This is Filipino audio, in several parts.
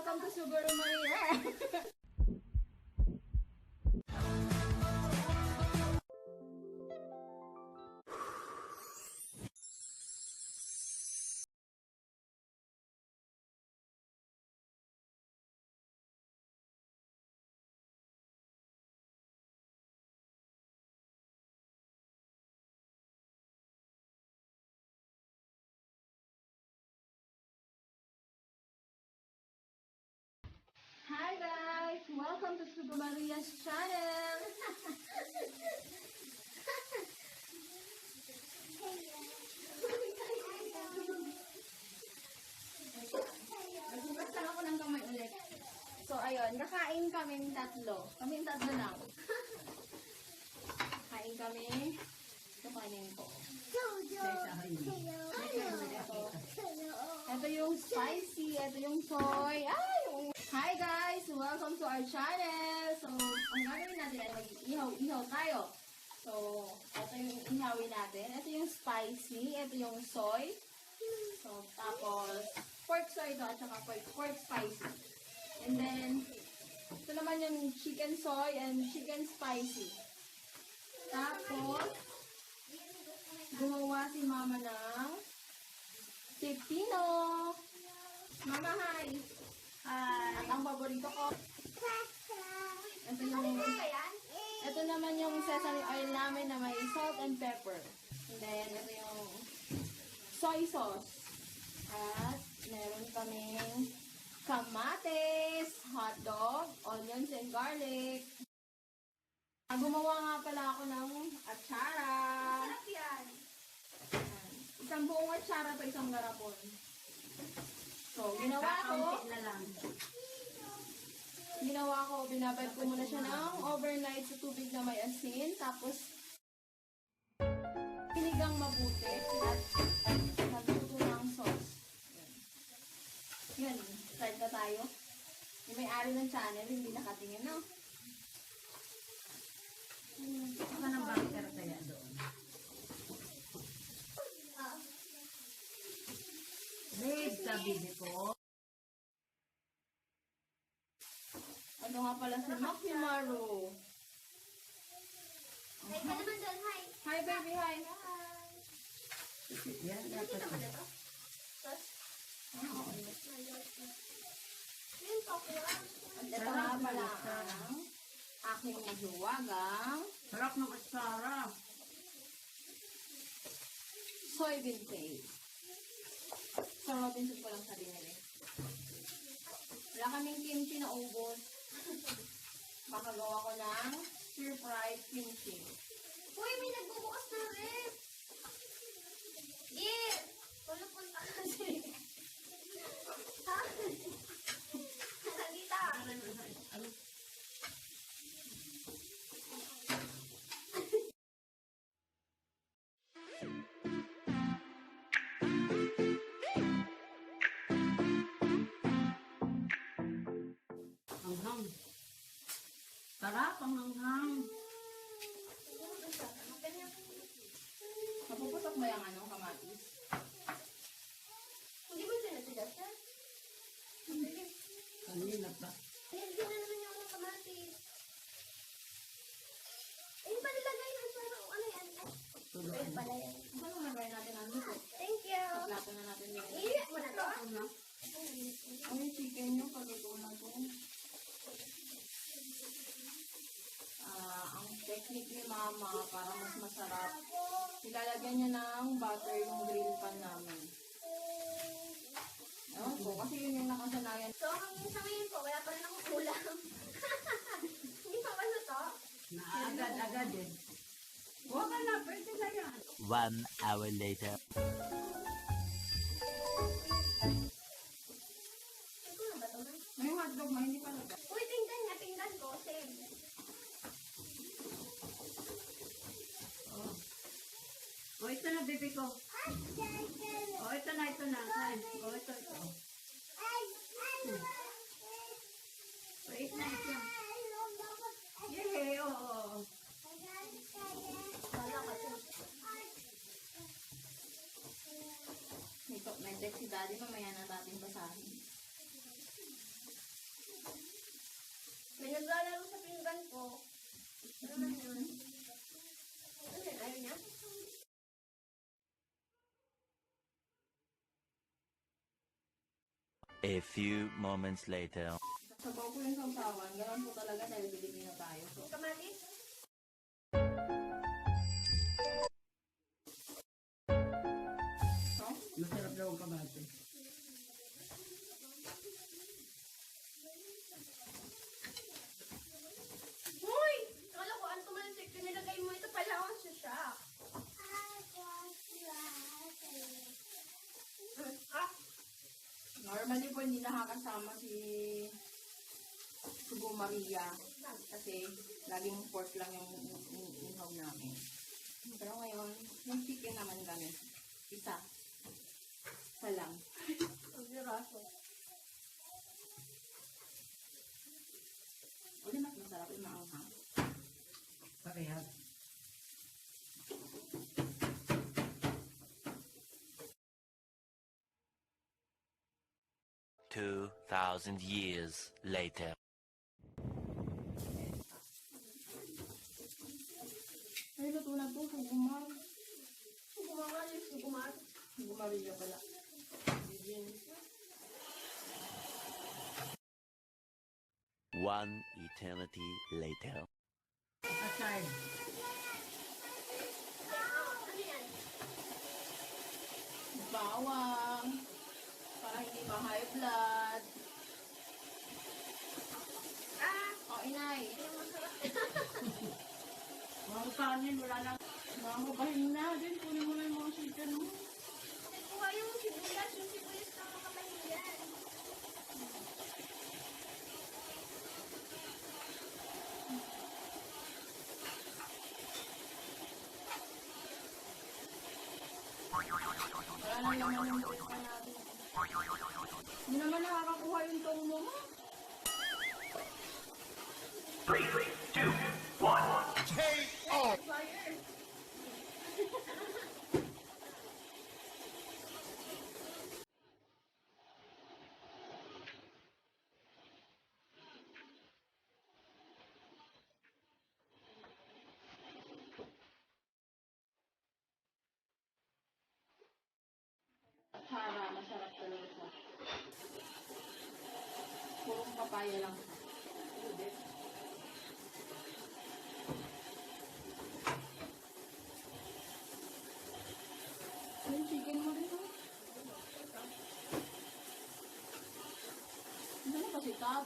welcome to Sugar Maria. Hi guys! Welcome to Sugar Maria's channel! Nagbukas lang ako ng kamay ulit. So ayun, nakain kaming tatlo. Kaming tatlo lang. Kain kami. Ito kainin ko. Ito yung spicy, ito yung soy. Hi guys! Welcome to our channel! So, ang gagawin natin ay mag-ihaw-ihaw tayo. So, ito yung ihawin natin. Ito yung spicy, ito yung soy. So, tapos, pork soy ito at saka pork spicy. And then, ito naman yung chicken soy and chicken spicy. Tapos, gumawa si mama ng pipino. Mama, hi! At ang paborito ko, ito naman yung sesame oil namin na may salt and pepper. And then, ito yung soy sauce. At meron kaming kamatis, hotdog, onions and garlic. Gumawa nga pala ako ng atsara. Sarap yan. Isang buong atsara to, isang garapon. So, ginawa ko, binabad ko muna siya ng overnight sa tubig na may asin. Tapos, pinigang mabuti at nagluto ng sauce. Yan, start na tayo. Yung may-ari ng channel, hindi nakatingin, no? Saka ng bunker kaya doon. Babe, sabi ko. Ano nga pala si Makimaru? Hi ka naman doon, hi. Hi, baby, hi. Yan, dapat Kita mo na to? Yun, tokyo. At ito nga pala ang aking mahiwagang sarap ng atsara. soybean paste. Sa Robinson ko lang sa binili. Wala kaming kimchi na ubos. Makagawa ko ng stir-fried kimchi. Uy, may nagbubukas na rin. Yeah! Wala punta kasi. Ha? Nalita. Hanghang. Sarap ang hanghang. Napuputok ba yung kamatis? Hindi ba sinatigas na? Kanina pa. Hindi na naman yung kamatis. Eh, ba nilagay na parang ano yan? Ay, pala yan. Ano nagay natin ang luto? Thank you. Plato na natin yun. Iiyak mo na to? Ano? Ano yung chicken nyo? Pagluto na to. Ang technique ni mama para mas masarap, ilalagyan niya ng butter yung grill pan namin. Ewan ko, kasi yun yung nakasanayan. So, hanggang sa ngayon po, wala pa rin akong ulam. Hindi pa ba to? Naagad-agad eh. Huwag ka na, pwede na yan. 1 hour later. Ay, ko na ba ito? May hotdog ma, hindi pa lagay. Uy, tingnan nga, tingnan ko. Same. O, ito na, baby ko. O, ito na. Ay, o, ito. Wait na, ito. Yay, oo. Wala ka to. May text si daddy, mamaya na natin basahin. A few moments later. Sabaw ko yung sausawan. Ganun po talaga dahil Pilipino tayo. So, Kamatis? so Masarap daw ang kamatis. Hoy! Akala ko, ano tumalasik? Nilagay mo ito pala ako sa shop. normally po hindi nakakasama si Sugo Maria. Kasi laging pork lang yung ihaw namin. Pero ngayon, yung chicken naman kami. Isa. Isa lang. Ang siraso. Uli mas masarap yung maanghang. Parehas. Two 2,000 years later. Ay, luto na to. Sugumar. Sugumar yung sugumar. Sugumarillo pala. Begin. One eternity later. Aside. Ano yan? Bawang. Para hindi pa high blood. O, inay. Yung masarap. Mga kanin, wala lang. Makabahin na din. Kunin mo na yung mga chicken mo. Kuha yung sibuyas. Yung sibuyas na makapahingan. Wala na naman yung chicken natin. Hindi naman nakakakuha yung tomo mo. Fire. Hara, masarap talaga siya. Purong papaya lang siya. Yung chicken mo rin, oh. Ano na kasi tab?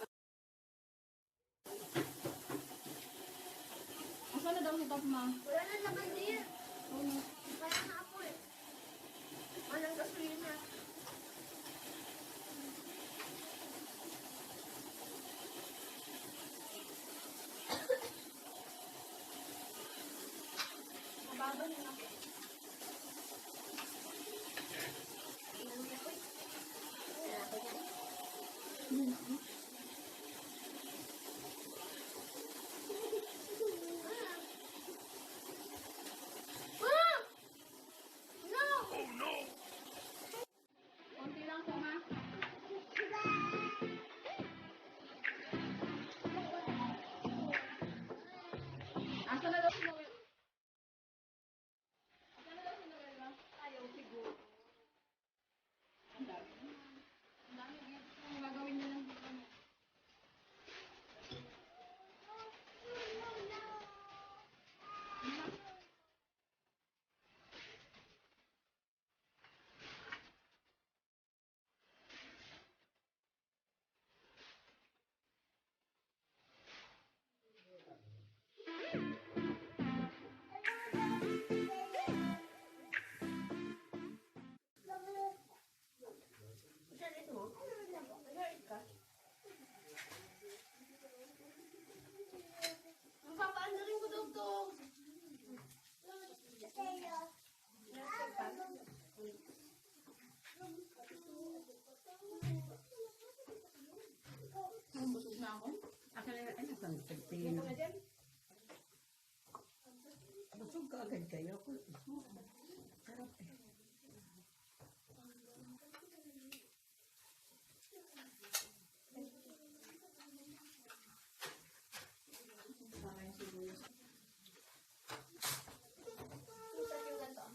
Asan na daw si Top, ma? Wala na naman din. Oh, Kaya na ako eh. Walang gasolina. Mababa na ako. Tingnan mo ako eh. Wala pa yan. Ah! No! konti lang po, ma. Asan na daw si Noel? Asan na daw si Noel, ma? Ayaw, siguro. Ang dami. Ang dami, guys. Ang gagawin niya lang dito. Saan ito mo? Nag-hurt ka? Ang papaano rin ko daw to. Ang busog na ako. Akala na, ano kang pagpino? Busog ka agad kayo. Sarap eh. Sama yung sibuyas. Minsan yung ganito.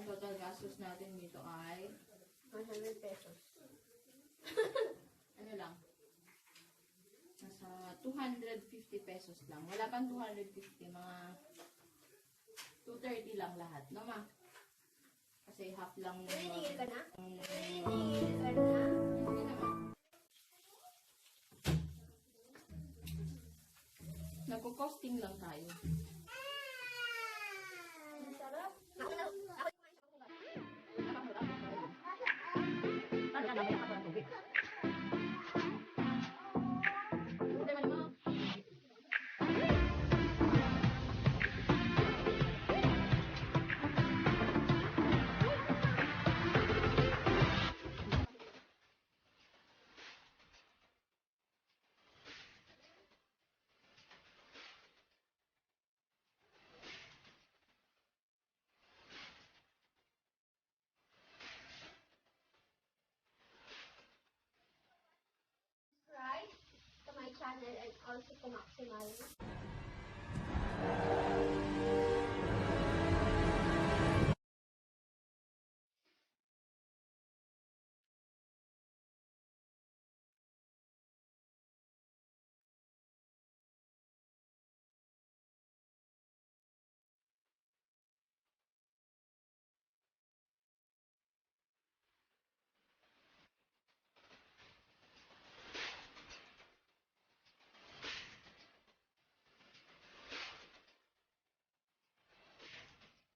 total gastos natin dito ay 100 pesos. ano lang, nasa 250 pesos lang. Wala pang 250, mga 230 lang lahat, no ma? Kasi half lang yung... Naniningil ka na? Hindi Naniningil ka na? naman. Nagko-costing lang tayo. Ang sarap. Ako na, ako Hindi man mo. subscribe to my channel and also to Maximal.